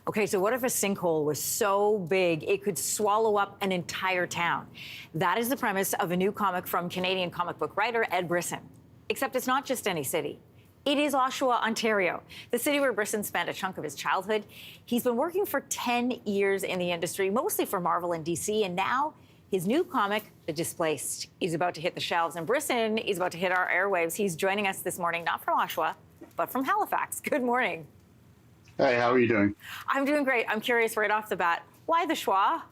Okay, so what if a sinkhole was so big it could swallow up an entire town? That is the premise of a new comic from Canadian comic book writer Ed Brisson. Except it's not just any city. It is Oshawa, Ontario, the city where Brisson spent a chunk of his childhood. He's been working for 10 years in the industry, mostly for Marvel and DC, and now his new comic, The Displaced, is about to hit the shelves, and Brisson is about to hit our airwaves. He's joining us this morning, not from Oshawa, but from Halifax. Good morning. Hey, how are you doing? I'm doing great. I'm curious right off the bat, why the schwa?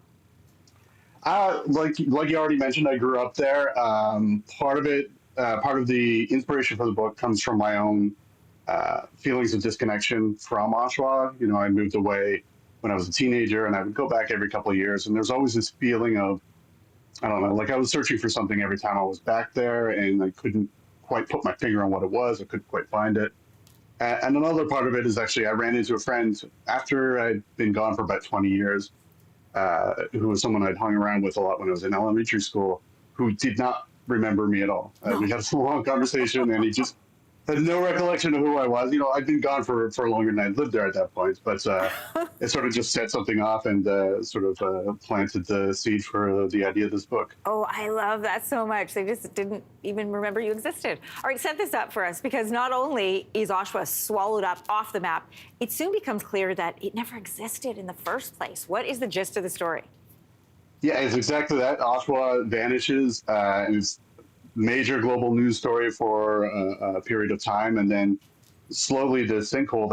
Like you already mentioned, I grew up there. Part of the inspiration for the book comes from my own feelings of disconnection from Oshawa. You know, I moved away when I was a teenager, and I would go back every couple of years. And there's always this feeling of, I don't know, like I was searching for something every time I was back there, and I couldn't quite put my finger on what it was. I couldn't quite find it. And another part of it is actually I ran into a friend after I'd been gone for about 20 years, who was someone I'd hung around with a lot when I was in elementary school, who did not remember me at all. We had a long conversation, and he just had no recollection of who I was. You know, I'd been gone for longer than I'd lived there at that point, but it sort of just set something off and planted the seed for the idea of this book. Oh, I love that so much. They just didn't even remember you existed. All right, set this up for us, because not only is Oshawa swallowed up off the map, it soon becomes clear that it never existed in the first place. What is the gist of the story? Yeah, it's exactly that. Oshawa vanishes, and it's major global news story for a period of time, and then slowly the sinkhole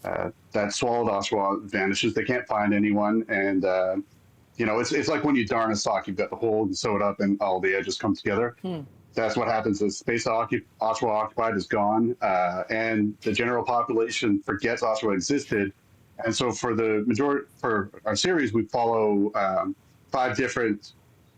that swallowed Oshawa vanishes. They can't find anyone, and you know, it's like when you darn a sock, you've got the hole and sew it up, and all the edges come together. That's what happens. Is space Oshawa occupied is gone, and the general population forgets Oshawa existed. And so for our series, we follow 5 different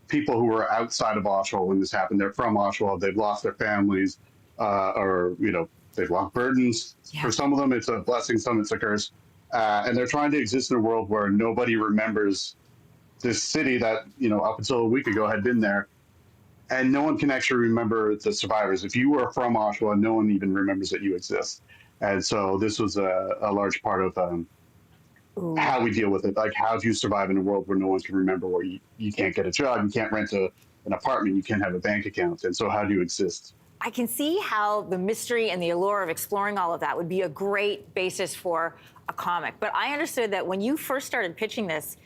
people who were outside of Oshawa when this happened. They're from Oshawa. They've lost their families, or, you know, they've lost burdens. Yeah. For some of them, it's a blessing. Some it's a curse. And they're trying to exist in a world where nobody remembers this city that, you know, up until a week ago had been there. And no one can actually remember the survivors. If you were from Oshawa, no one even remembers that you exist. And so this was a large part of how we deal with it. Like, how do you survive in a world where no one can remember, where you can't get a job, you can't rent an apartment, you can't have a bank account, and so how do you exist? I can see how the mystery and the allure of exploring all of that would be a great basis for a comic. But I understood that when you first started pitching this,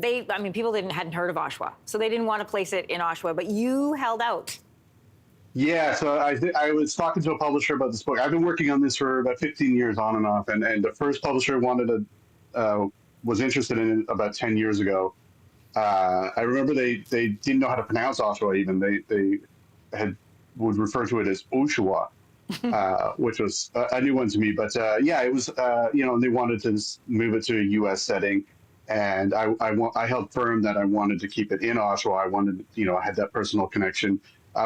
people hadn't heard of Oshawa, so they didn't want to place it in Oshawa, but you held out. Yeah, so I was talking to a publisher about this book. I've been working on this for about 15 years on and off, and the first publisher was interested in it about 10 years ago. I remember they didn't know how to pronounce Oshawa even. They would refer to it as Oshawa, which was a new one to me. But yeah, it was, you know, they wanted to move it to a U.S. setting. And I held firm that I wanted to keep it in Oshawa. I wanted, you know, I had that personal connection.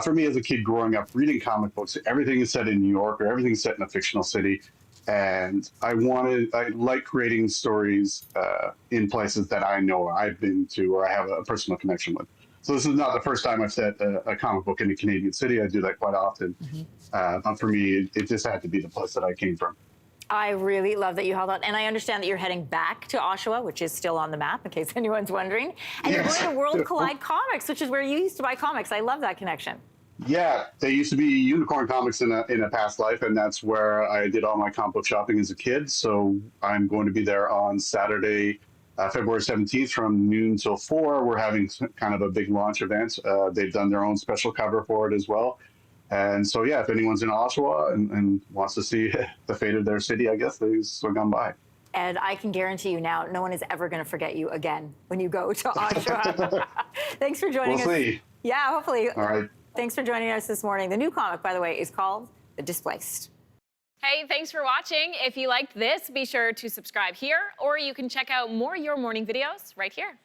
For me as a kid growing up reading comic books, everything is set in New York, or everything is set in a fictional city. And I like creating stories in places that I know I've been to or I have a personal connection with. So this is not the first time I've set a comic book in a Canadian city. I do that quite often. But for me, it just had to be the place that I came from. I really love that you held on. And I understand that you're heading back to Oshawa, which is still on the map, in case anyone's wondering. And You're going to World Collide Comics, which is where you used to buy comics. I love that connection. Yeah, they used to be Unicorn Comics in a past life, and that's where I did all my comic book shopping as a kid. So I'm going to be there on Saturday, February 17th from noon till 4. We're having kind of a big launch event. They've done their own special cover for it as well. And so, yeah, if anyone's in Oshawa and wants to see the fate of their city, I guess they swing on by. And I can guarantee you now, no one is ever going to forget you again when you go to Oshawa. Thanks for joining us. We'll see. Yeah, hopefully. All right. Thanks for joining us this morning. The new comic, by the way, is called The Displaced. Hey, thanks for watching. If you liked this, be sure to subscribe here, or you can check out more Your Morning videos right here.